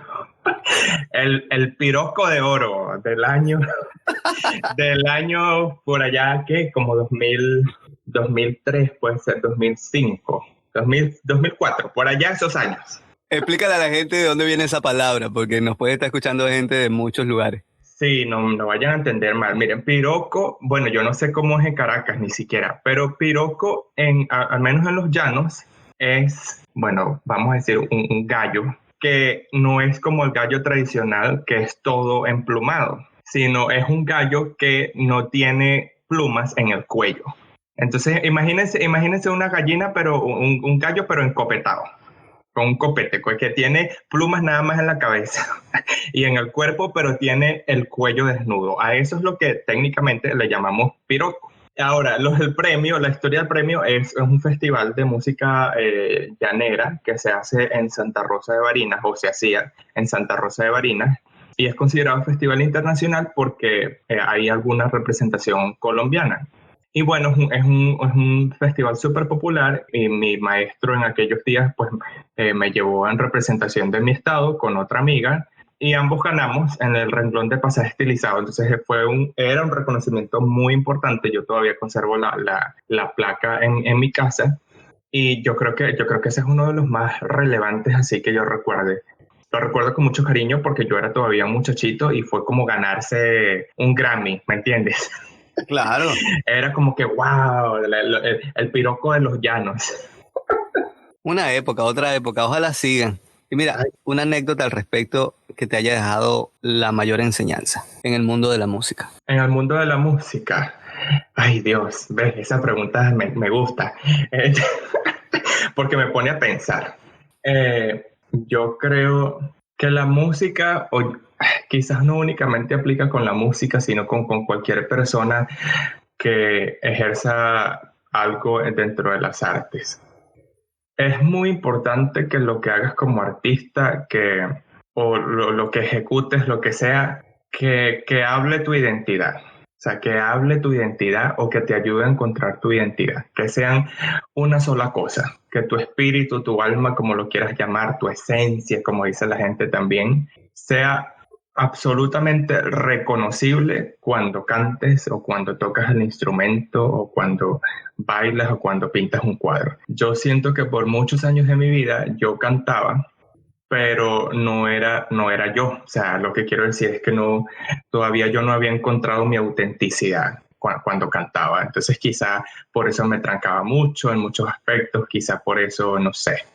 el piroco de oro del año por allá, que como 2003, puede ser 2005, 2004, por allá esos años.
Explícale a la gente de dónde viene esa palabra, porque nos puede estar escuchando gente de muchos lugares.
Sí, no vayan a entender mal. Miren, piroco, bueno, yo no sé cómo es en Caracas ni siquiera, pero piroco, al menos en los llanos, es, bueno, vamos a decir, un gallo que no es como el gallo tradicional, que es todo emplumado, sino es un gallo que no tiene plumas en el cuello. Entonces, imagínense una gallina, pero un gallo, pero encopetado, con un copete, que tiene plumas nada más en la cabeza y en el cuerpo, pero tiene el cuello desnudo. A eso es lo que técnicamente le llamamos piroco. Ahora, la historia del premio es un festival de música llanera que se hace en Santa Rosa de Barinas, o se hacía en Santa Rosa de Barinas, y es considerado festival internacional porque hay alguna representación colombiana. Y bueno, es un festival súper popular y mi maestro en aquellos días pues me llevó en representación de mi estado con otra amiga y ambos ganamos en el renglón de pasaje estilizado. Entonces era un reconocimiento muy importante. Yo todavía conservo la placa en mi casa y yo creo que ese es uno de los más relevantes así que yo recuerde. Lo recuerdo con mucho cariño porque yo era todavía un muchachito y fue como ganarse un Grammy, ¿me entiendes?
Claro.
Era como que, wow, el piroco de los llanos.
Una época, otra época, ojalá sigan. Y mira, una anécdota al respecto que te haya dejado la mayor enseñanza en el mundo de la música.
En el mundo de la música, ay Dios, ves, esa pregunta me gusta, porque me pone a pensar. Yo creo que la música, quizás no únicamente aplica con la música, sino con cualquier persona que ejerza algo dentro de las artes. Es muy importante que lo que hagas como artista, o lo que ejecutes, lo que sea, que hable tu identidad. O sea, que hable tu identidad o que te ayude a encontrar tu identidad. Que sean una sola cosa. Que tu espíritu, tu alma, como lo quieras llamar, tu esencia, como dice la gente también, sea absolutamente reconocible cuando cantes o cuando tocas el instrumento o cuando bailas o cuando pintas un cuadro. Yo siento que por muchos años de mi vida yo cantaba, pero no era yo. O sea, lo que quiero decir es que todavía yo no había encontrado mi autenticidad cuando cantaba. Entonces quizá por eso me trancaba mucho en muchos aspectos, quizá por eso, no sé,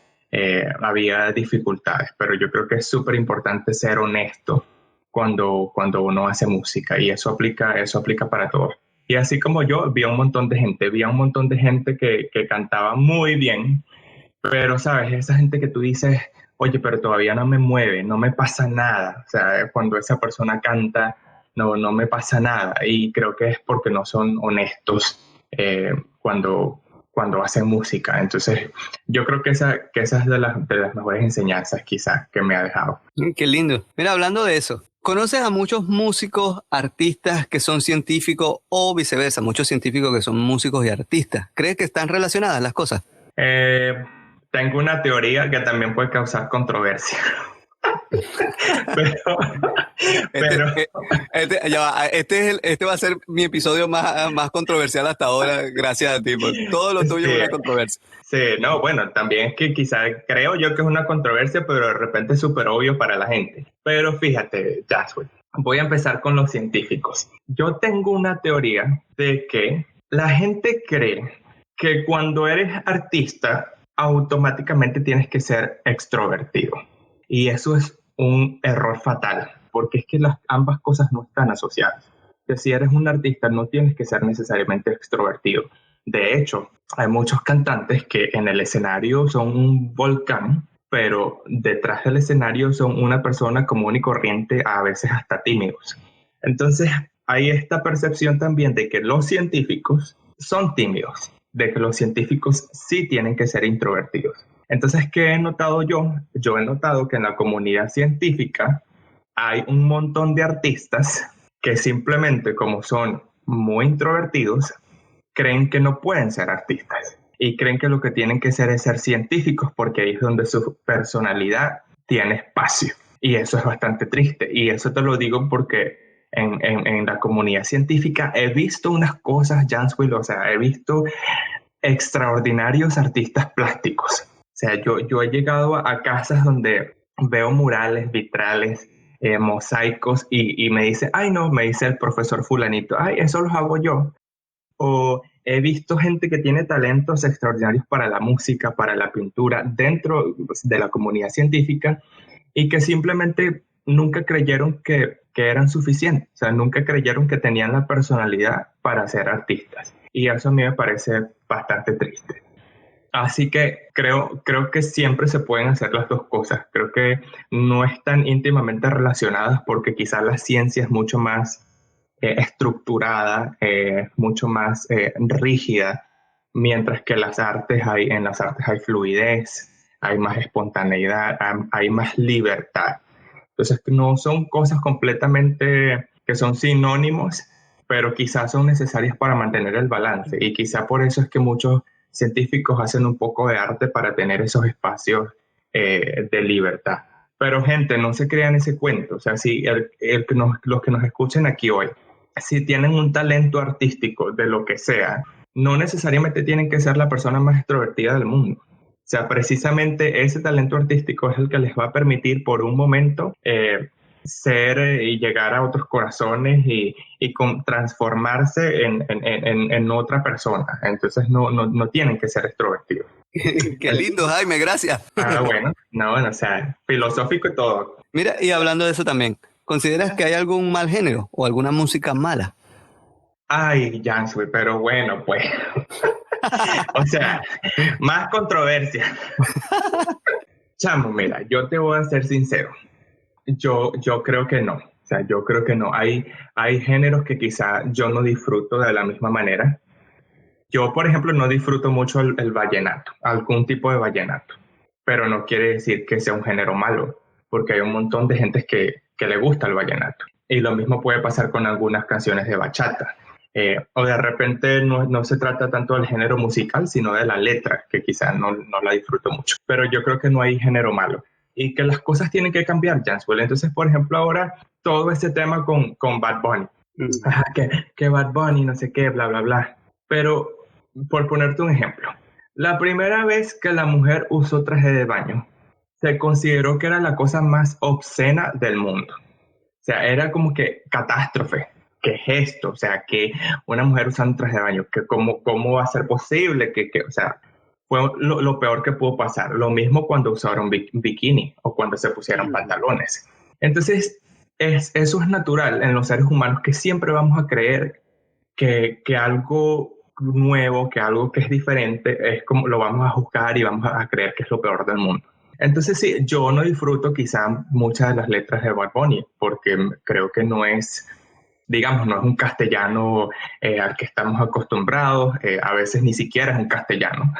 había dificultades, pero yo creo que es súper importante ser honesto cuando uno hace música y eso aplica para todos. Y así como yo, vi a un montón de gente que cantaba muy bien, pero sabes, esa gente que tú dices, oye, pero todavía no me mueve, no me pasa nada. O sea, cuando esa persona canta, no me pasa nada. Y creo que es porque no son honestos cuando hacen música. Entonces, yo creo que esa es de las mejores enseñanzas quizás que me ha dejado.
Qué lindo. Mira, hablando de eso, ¿conoces a muchos músicos, artistas que son científicos o viceversa, muchos científicos que son músicos y artistas? ¿Crees que están relacionadas las cosas?
Tengo una teoría que también puede causar controversia. pero, pero
Este va a ser mi episodio más controversial hasta ahora, gracias a ti, porque todo lo tuyo es una controversia.
Sí, no, bueno, también es que quizá creo yo que es una controversia, pero de repente es súper obvio para la gente. Pero fíjate, Jaswin, voy a empezar con los científicos. Yo tengo una teoría de que la gente cree que cuando eres artista, automáticamente tienes que ser extrovertido. Y eso es un error fatal, porque es que ambas cosas no están asociadas. Que si eres un artista, no tienes que ser necesariamente extrovertido. De hecho, hay muchos cantantes que en el escenario son un volcán, pero detrás del escenario son una persona común y corriente, a veces hasta tímidos. Entonces, hay esta percepción también de que los científicos son tímidos, de que los científicos sí tienen que ser introvertidos. Entonces, ¿qué he notado yo? Yo he notado que en la comunidad científica hay un montón de artistas que simplemente, como son muy introvertidos, creen que no pueden ser artistas y creen que lo que tienen que ser es ser científicos, porque ahí es donde su personalidad tiene espacio. Y eso es bastante triste. Y eso te lo digo porque en la comunidad científica he visto unas cosas, Janswell, o sea, he visto extraordinarios artistas plásticos. O sea, yo he llegado a casas donde veo murales, vitrales, mosaicos y me dice, ay no, me dice el profesor fulanito, ay, eso los hago yo. O he visto gente que tiene talentos extraordinarios para la música, para la pintura, dentro de la comunidad científica y que simplemente nunca creyeron que eran suficientes, o sea, nunca creyeron que tenían la personalidad para ser artistas. Y eso a mí me parece bastante triste. Así que creo que siempre se pueden hacer las dos cosas. Creo que no están íntimamente relacionadas porque quizás la ciencia es mucho más estructurada, mucho más rígida, mientras que en las artes hay fluidez, hay más espontaneidad, hay más libertad. Entonces no son cosas completamente que son sinónimos, pero quizás son necesarias para mantener el balance y quizá por eso es que muchos científicos hacen un poco de arte para tener esos espacios de libertad. Pero gente, no se crean ese cuento. O sea, si los que nos escuchen aquí hoy, si tienen un talento artístico de lo que sea, no necesariamente tienen que ser la persona más extrovertida del mundo. O sea, precisamente ese talento artístico es el que les va a permitir por un momento ser y llegar a otros corazones y transformarse en otra persona. Entonces no tienen que ser extrovertidos.
Qué lindo, Jaime, gracias.
Bueno, o sea, filosófico y todo.
Mira, y hablando de eso también, ¿consideras que hay algún mal género o alguna música mala?
Ay, Jansui, pero bueno, pues. O sea, más controversia. Chamo, mira, yo te voy a ser sincero. Yo creo que no. O sea, yo creo que no. Hay géneros que quizá yo no disfruto de la misma manera. Yo, por ejemplo, no disfruto mucho el vallenato, algún tipo de vallenato. Pero no quiere decir que sea un género malo, porque hay un montón de gente que le gusta el vallenato. Y lo mismo puede pasar con algunas canciones de bachata. O de repente no se trata tanto del género musical, sino de la letra, que quizás no la disfruto mucho. Pero yo creo que no hay género malo. Y que las cosas tienen que cambiar, Janswell. Entonces, por ejemplo, ahora todo este tema con Bad Bunny. Que Bad Bunny, no sé qué, bla, bla, bla. Pero, por ponerte un ejemplo, la primera vez que la mujer usó traje de baño, se consideró que era la cosa más obscena del mundo. O sea, era como que catástrofe. ¿Qué es esto? O sea, que una mujer usando traje de baño, que ¿cómo va a ser posible? O sea, fue lo peor que pudo pasar. Lo mismo cuando usaron bikini o cuando se pusieron pantalones. Entonces, eso es natural en los seres humanos, que siempre vamos a creer que algo nuevo, que algo que es diferente, es como lo vamos a juzgar y vamos a creer que es lo peor del mundo. Entonces, sí, yo no disfruto quizá muchas de las letras de Bad Bunny, porque creo que no es, digamos, no es un castellano al que estamos acostumbrados, a veces ni siquiera es un castellano.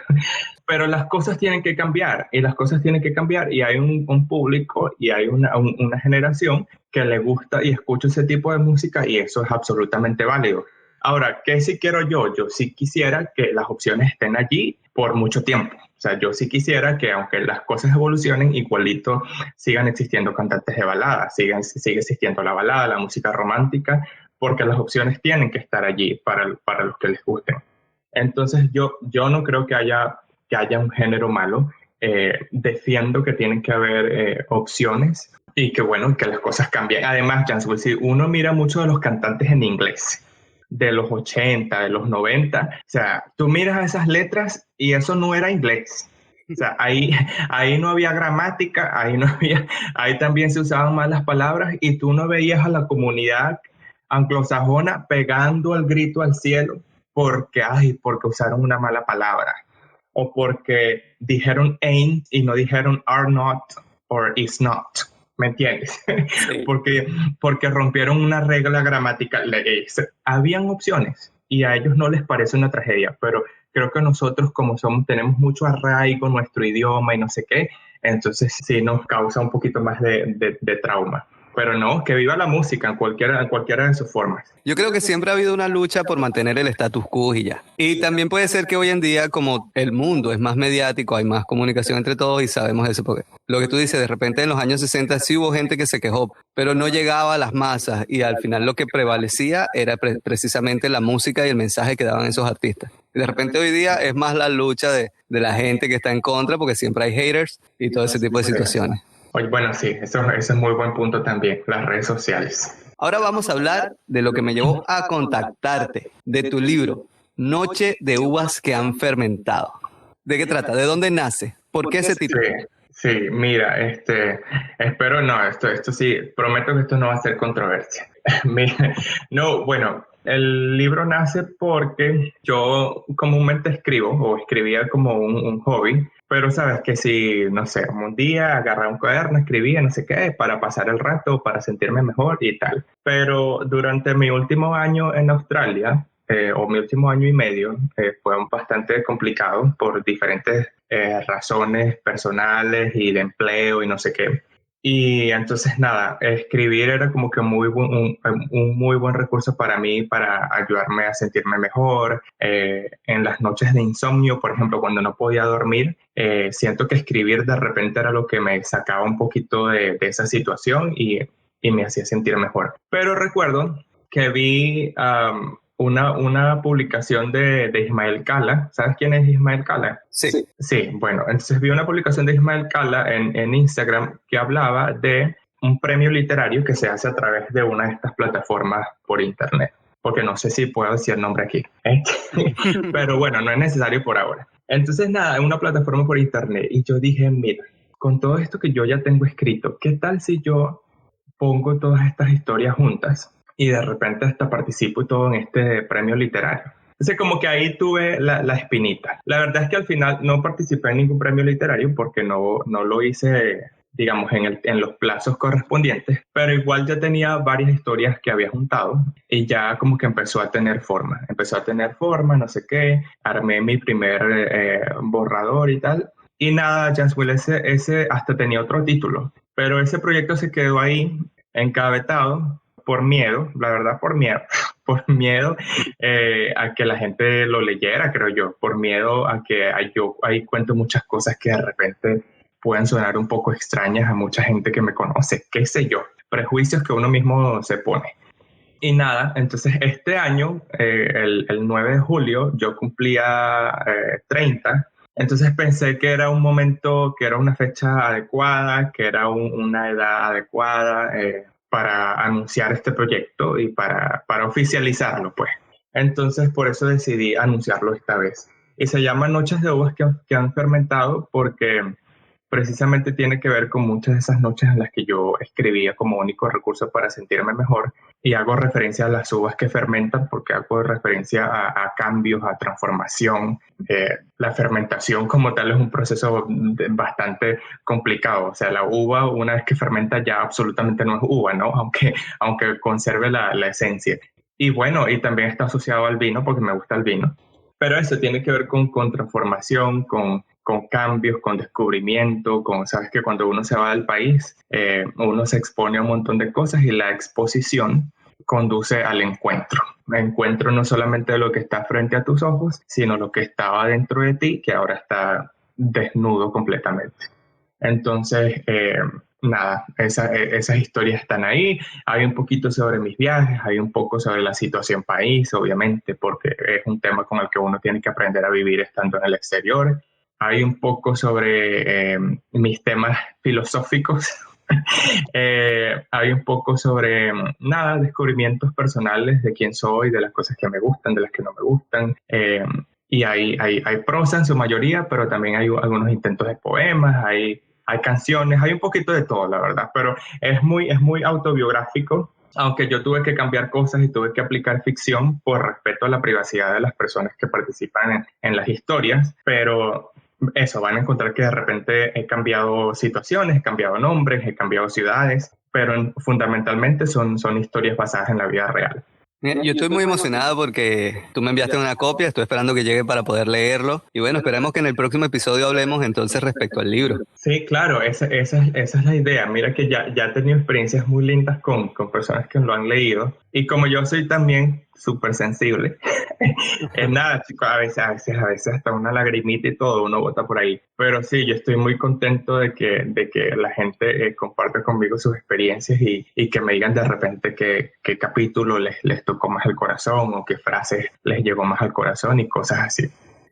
Pero las cosas tienen que cambiar, y las cosas tienen que cambiar, y hay un público y hay una generación que le gusta y escucha ese tipo de música, y eso es absolutamente válido. Ahora, ¿qué sí quiero yo? Yo sí quisiera que las opciones estén allí por mucho tiempo. O sea, yo sí quisiera que aunque las cosas evolucionen, igualito sigan existiendo cantantes de balada, sigue existiendo la balada, la música romántica, porque las opciones tienen que estar allí para los que les gusten. Entonces yo no creo que haya un género malo. Defiendo que tienen que haber opciones y que bueno, que las cosas cambien. Además, Janswell, si uno mira mucho de los cantantes en inglés, de los 80, de los 90, o sea, tú miras esas letras y eso no era inglés. O sea, ahí no había gramática, ahí también se usaban malas palabras y tú no veías a la comunidad anglosajona pegando el grito al cielo porque usaron una mala palabra o porque dijeron ain't y no dijeron are not or is not. ¿Me entiendes?
Sí.
porque rompieron una regla gramatical. Habían opciones y a ellos no les parece una tragedia, pero creo que nosotros como tenemos mucho arraigo nuestro idioma y no sé qué, entonces sí nos causa un poquito más de trauma. Pero no, que viva la música en cualquiera de sus formas.
Yo creo que siempre ha habido una lucha por mantener el status quo y ya. Y también puede ser que hoy en día, como el mundo es más mediático, hay más comunicación entre todos y sabemos eso. Porque lo que tú dices, de repente en los años 60 sí hubo gente que se quejó, pero no llegaba a las masas y al final lo que prevalecía era precisamente la música y el mensaje que daban esos artistas. Y de repente hoy día es más la lucha de la gente que está en contra porque siempre hay haters y todo ese tipo de situaciones.
Bueno, sí, eso es muy buen punto también, las redes sociales.
Ahora vamos a hablar de lo que me llevó a contactarte, de tu libro, Noche de uvas que han fermentado. ¿De qué trata? ¿De dónde nace? ¿Por qué ese título?
Sí, mira, espero no, esto sí, prometo que esto no va a ser controversia. No, bueno, el libro nace porque yo comúnmente escribo o escribía como un hobby, pero sabes que si, no sé, un día agarraba un cuaderno, escribía, no sé qué, para pasar el rato, para sentirme mejor y tal. Pero durante mi último año en Australia, o mi último año y medio, fue bastante complicado por diferentes razones personales y de empleo y no sé qué. Y entonces nada, escribir era como que un muy buen recurso para mí, para ayudarme a sentirme mejor. En las noches de insomnio, por ejemplo, cuando no podía dormir, siento que escribir de repente era lo que me sacaba un poquito de esa situación y me hacía sentir mejor. Pero recuerdo que vi una publicación de Ismael Cala. ¿Sabes quién es Ismael Cala?
Sí.
Sí, bueno, entonces vi una publicación de Ismael Cala en Instagram que hablaba de un premio literario que se hace a través de una de estas plataformas por internet, porque no sé si puedo decir el nombre aquí, pero bueno, no es necesario por ahora. Entonces nada, es una plataforma por internet y yo dije, mira, con todo esto que yo ya tengo escrito, ¿qué tal si yo pongo todas estas historias juntas y de repente hasta participo y todo en este premio literario? Entonces como que ahí tuve la espinita. La verdad es que al final no participé en ningún premio literario porque no lo hice, digamos, en los plazos correspondientes, pero igual ya tenía varias historias que había juntado y ya como que empezó a tener forma, no sé qué, armé mi primer borrador y tal. Y nada, Janswell, ese hasta tenía otro título, pero ese proyecto se quedó ahí engavetado por miedo, la verdad por miedo a que la gente lo leyera, creo yo, por miedo a que yo ahí cuento muchas cosas que de repente pueden sonar un poco extrañas a mucha gente que me conoce, qué sé yo, prejuicios que uno mismo se pone. Y nada, entonces este año, el 9 de julio, yo cumplía 30. Entonces pensé que era un momento, que era una fecha adecuada, que era una edad adecuada para anunciar este proyecto y para oficializarlo, pues. Entonces por eso decidí anunciarlo esta vez. Y se llama Noches de Uvas que han fermentado porque precisamente tiene que ver con muchas de esas noches en las que yo escribía como único recurso para sentirme mejor, y hago referencia a las uvas que fermentan porque hago referencia a cambios, a transformación. La fermentación como tal es un proceso bastante complicado. O sea, la uva una vez que fermenta ya absolutamente no es uva, ¿no? Aunque conserve la esencia. Y bueno, y también está asociado al vino porque me gusta el vino. Pero eso tiene que ver con transformación, con cambios, con descubrimiento, sabes que cuando uno se va del país, uno se expone a un montón de cosas y la exposición conduce al encuentro. El encuentro no solamente de lo que está frente a tus ojos, sino lo que estaba dentro de ti, que ahora está desnudo completamente. Entonces, nada, esas historias están ahí. Hay un poquito sobre mis viajes, hay un poco sobre la situación país, obviamente, porque es un tema con el que uno tiene que aprender a vivir estando en el exterior. Hay un poco sobre mis temas filosóficos. Hay un poco sobre, nada, descubrimientos personales de quién soy, de las cosas que me gustan, de las que no me gustan. Y hay prosa en su mayoría, pero también hay algunos intentos de poemas, hay canciones, hay un poquito de todo, la verdad. Pero es muy autobiográfico, aunque yo tuve que cambiar cosas y tuve que aplicar ficción por respeto a la privacidad de las personas que participan en las historias. Pero eso, van a encontrar que de repente he cambiado situaciones, he cambiado nombres, he cambiado ciudades, pero fundamentalmente son historias basadas en la vida real.
Mira, yo estoy muy emocionado porque tú me enviaste una copia, estoy esperando que llegue para poder leerlo. Y bueno, esperemos que en el próximo episodio hablemos entonces respecto al libro.
Sí, claro, esa es la idea. Mira que ya he tenido experiencias muy lindas con personas que lo han leído. Y como yo soy también súper sensible, nada, chicos, a veces hasta una lagrimita y todo, uno bota por ahí. Pero sí, yo estoy muy contento de que la gente comparte conmigo sus experiencias y que me digan de repente qué capítulo les tocó más el corazón o qué frases les llegó más al corazón y cosas así.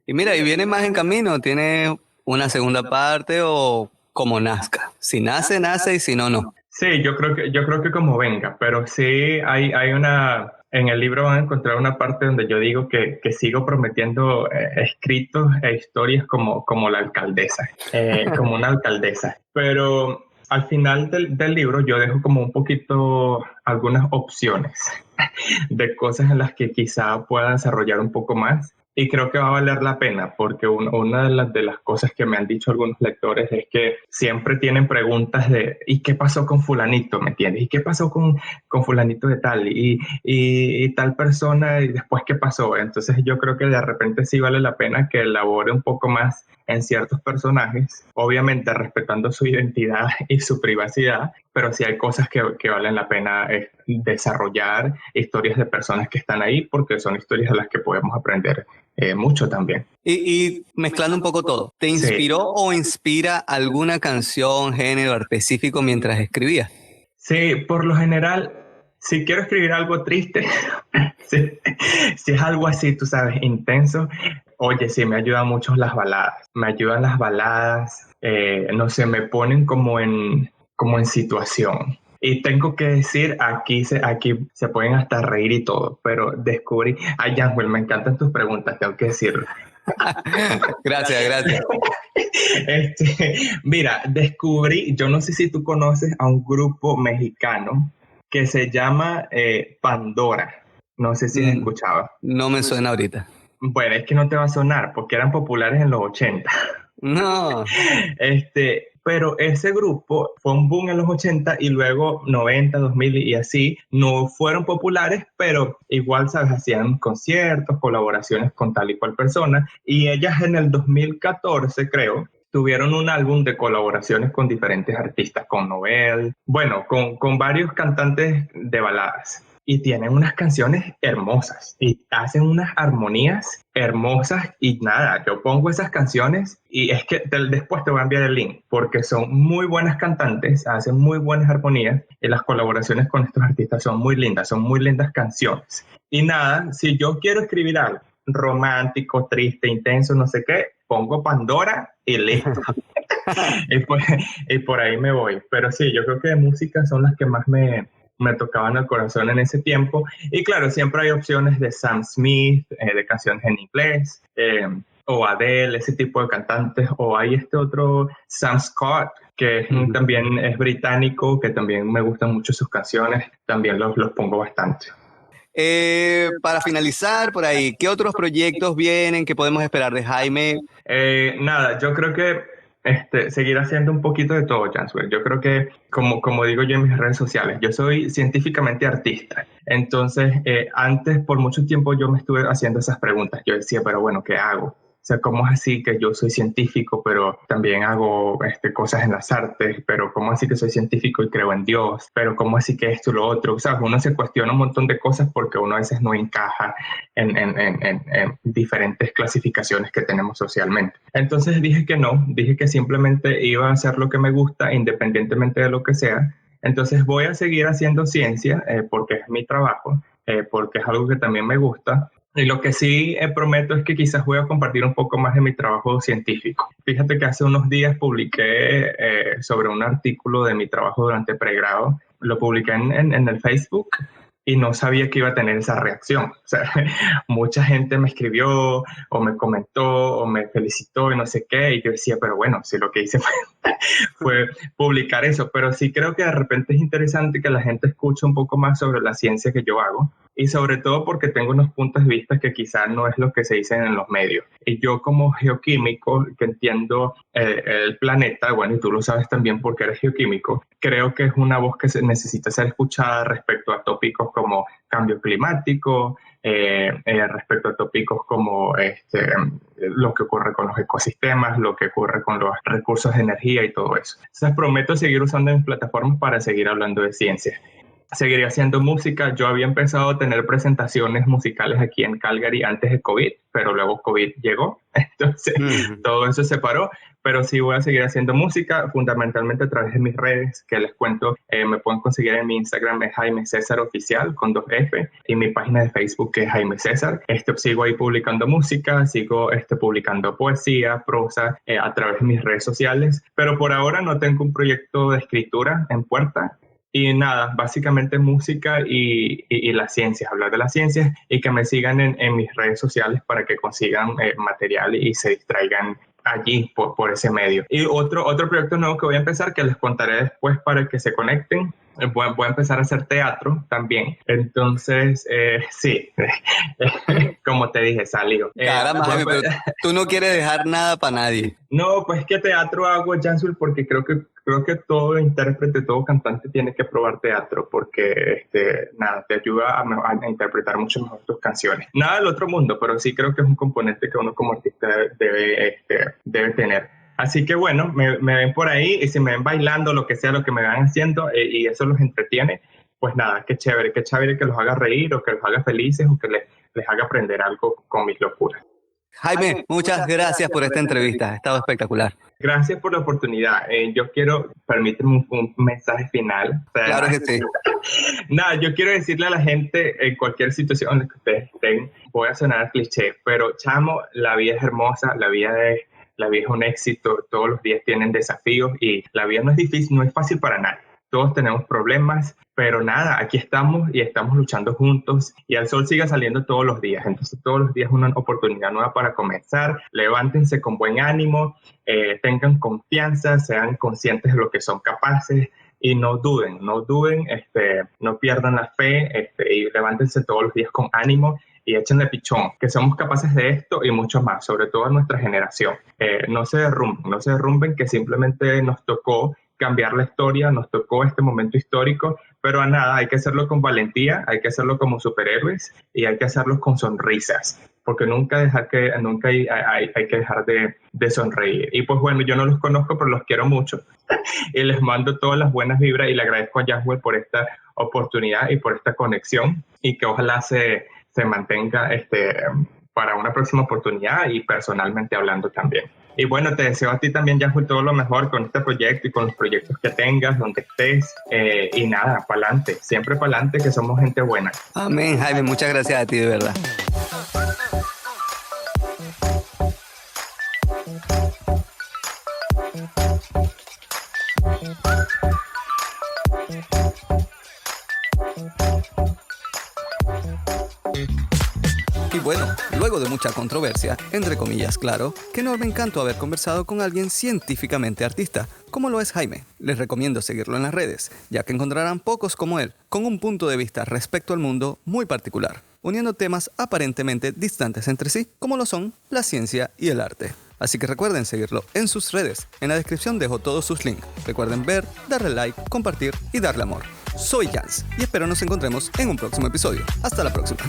Y mira, y viene más en camino, tiene una segunda parte o como nazca. Si nace, nace y si no, no.
Sí, yo creo que como venga, pero sí hay una, en el libro van a encontrar una parte donde yo digo que sigo prometiendo escritos e historias como la alcaldesa, como una alcaldesa. Pero al final del libro yo dejo como un poquito algunas opciones de cosas en las que quizá pueda desarrollar un poco más. Y creo que va a valer la pena porque una de las cosas que me han dicho algunos lectores es que siempre tienen preguntas de ¿y qué pasó con fulanito? ¿Me entiendes? ¿Y qué pasó con fulanito de tal? ¿Y tal persona? ¿Y después qué pasó? Entonces yo creo que de repente sí vale la pena que elabore un poco más en ciertos personajes, obviamente respetando su identidad y su privacidad, pero sí hay cosas que valen la pena desarrollar, historias de personas que están ahí porque son historias de las que podemos aprender mucho también.
Y mezclando un poco todo, ¿te inspiró o inspira alguna canción, género específico mientras escribías?
Sí, por lo general, si quiero escribir algo triste, si es algo así, tú sabes, intenso, oye, sí, me ayudan mucho las baladas. Me ayudan las baladas, no sé, me ponen como en situación. Y tengo que decir, aquí se pueden hasta reír y todo, pero descubrí, ay, Janwell, me encantan tus preguntas, tengo que decirlo.
Gracias.
Mira, descubrí, yo no sé si tú conoces a un grupo mexicano que se llama Pandora. No sé si has escuchado.
No me suena ahorita.
Bueno, es que no te va a sonar porque eran populares en los 80.
No.
Pero ese grupo fue un boom en los 80 y luego 90, 2000 y así, no fueron populares, pero igual, ¿sabes? Hacían conciertos, colaboraciones con tal y cual persona. Y ellas en el 2014, creo, tuvieron un álbum de colaboraciones con diferentes artistas, con Nobel, bueno, con varios cantantes de baladas. Y tienen unas canciones hermosas y hacen unas armonías hermosas y nada, yo pongo esas canciones y es que después te voy a enviar el link porque son muy buenas cantantes, hacen muy buenas armonías y las colaboraciones con estos artistas son muy lindas canciones. Y nada, si yo quiero escribir algo romántico, triste, intenso, no sé qué, pongo Pandora y listo. y por ahí me voy. Pero sí, yo creo que de música son las que más me tocaban el corazón en ese tiempo. Y claro, siempre hay opciones de Sam Smith, de canciones en inglés, o Adele, ese tipo de cantantes, o hay este otro Sam Scott, que también es británico, que también me gustan mucho sus canciones, también los pongo bastante.
Para finalizar por ahí, ¿qué otros proyectos vienen? ¿Qué podemos esperar de Jaime?
Nada, yo creo que seguir haciendo un poquito de todo, Janswell. Yo creo que, como digo yo en mis redes sociales, yo soy científicamente artista. Entonces, antes, por mucho tiempo, yo me estuve haciendo esas preguntas. Yo decía, pero bueno, ¿qué hago? sea, ¿cómo es así que yo soy científico, pero también hago cosas en las artes? ¿Pero cómo así que soy científico y creo en Dios? ¿Pero cómo así que esto y lo otro? O sea, uno se cuestiona un montón de cosas porque uno a veces no encaja en diferentes clasificaciones que tenemos socialmente. Entonces dije que no, dije que simplemente iba a hacer lo que me gusta independientemente de lo que sea. Entonces voy a seguir haciendo ciencia porque es mi trabajo, porque es algo que también me gusta. Y lo que sí prometo es que quizás voy a compartir un poco más de mi trabajo científico. Fíjate que hace unos días publiqué sobre un artículo de mi trabajo durante pregrado. Lo publiqué en el Facebook y no sabía que iba a tener esa reacción. O sea, mucha gente me escribió o me comentó o me felicitó y no sé qué. Y yo decía, pero bueno, si lo que hice fue publicar eso. Pero sí creo que de repente es interesante que la gente escuche un poco más sobre la ciencia que yo hago. Y sobre todo porque tengo unos puntos de vista que quizás no es lo que se dicen en los medios. Y yo como geoquímico, que entiendo el planeta, bueno, y tú lo sabes también porque eres geoquímico, creo que es una voz que se necesita ser escuchada respecto a tópicos como cambio climático, respecto a tópicos como lo que ocurre con los ecosistemas, lo que ocurre con los recursos de energía y todo eso. Entonces prometo seguir usando mis plataformas para seguir hablando de ciencia. Seguiré haciendo música. Yo había empezado a tener presentaciones musicales aquí en Calgary antes de COVID, pero luego COVID llegó, entonces todo eso se paró, pero sí voy a seguir haciendo música, fundamentalmente a través de mis redes, que les cuento, me pueden conseguir en mi Instagram, es Jaime César Oficial, con 2F, y mi página de Facebook, que es Jaime César. Sigo ahí publicando música, sigo publicando poesía, prosa, a través de mis redes sociales, pero por ahora no tengo un proyecto de escritura en puerta. Y nada, básicamente música y las ciencias, hablar de las ciencias y que me sigan en mis redes sociales para que consigan material y se distraigan allí por ese medio. Y otro proyecto nuevo que voy a empezar, que les contaré después para que se conecten. Voy a empezar a hacer teatro también. Entonces, sí, como te dije, salió.
Caramba, Jaime, pero tú no quieres dejar nada para nadie.
No, pues que teatro hago, Jansul, porque creo que todo intérprete, todo cantante tiene que probar teatro, porque nada, te ayuda a interpretar mucho mejor tus canciones. Nada del otro mundo, pero sí creo que es un componente que uno como artista debe tener. Así que bueno, me ven por ahí y si me ven bailando, lo que sea, lo que me van haciendo y eso los entretiene, pues nada, qué chévere que los haga reír o que los haga felices o que les haga aprender algo con mis locuras.
Jaime, muchas gracias por esta entrevista, ha estado espectacular.
Gracias por la oportunidad. Yo quiero, permíteme un mensaje final. O sea,
claro que sí.
Nada, yo quiero decirle a la gente en cualquier situación en la que ustedes estén, voy a sonar cliché, pero chamo, la vida es hermosa, la vida es un éxito, todos los días tienen desafíos y la vida no es difícil, no es fácil para nadie. Todos tenemos problemas, pero nada, aquí estamos y estamos luchando juntos y el sol sigue saliendo todos los días. Entonces todos los días es una oportunidad nueva para comenzar. Levántense con buen ánimo, tengan confianza, sean conscientes de lo que son capaces y no duden, no pierdan la fe y levántense todos los días con ánimo y échenle pichón, que somos capaces de esto y mucho más, sobre todo en nuestra generación. No se derrumben, que simplemente nos tocó cambiar la historia, nos tocó este momento histórico, pero a nada, hay que hacerlo con valentía, hay que hacerlo como superhéroes y hay que hacerlo con sonrisas, porque nunca hay que dejar de sonreír. Y pues bueno, yo no los conozco, pero los quiero mucho y les mando todas las buenas vibras y le agradezco a Yahweh por esta oportunidad y por esta conexión y que ojalá se mantenga para una próxima oportunidad y personalmente hablando también. Y bueno, te deseo a ti también, Yahweh, todo lo mejor con este proyecto y con los proyectos que tengas, donde estés. Y nada, para adelante, siempre para adelante, que somos gente buena.
Amén, Jaime, muchas gracias a ti, de verdad. Y bueno, luego de mucha controversia, entre comillas, claro, qué enorme encanto haber conversado con alguien científicamente artista, como lo es Jaime. Les recomiendo seguirlo en las redes, ya que encontrarán pocos como él, con un punto de vista respecto al mundo muy particular, uniendo temas aparentemente distantes entre sí, como lo son la ciencia y el arte. Así que recuerden seguirlo en sus redes. En la descripción dejo todos sus links. Recuerden ver, darle like, compartir y darle amor. Soy Jans y espero nos encontremos en un próximo episodio. Hasta la próxima.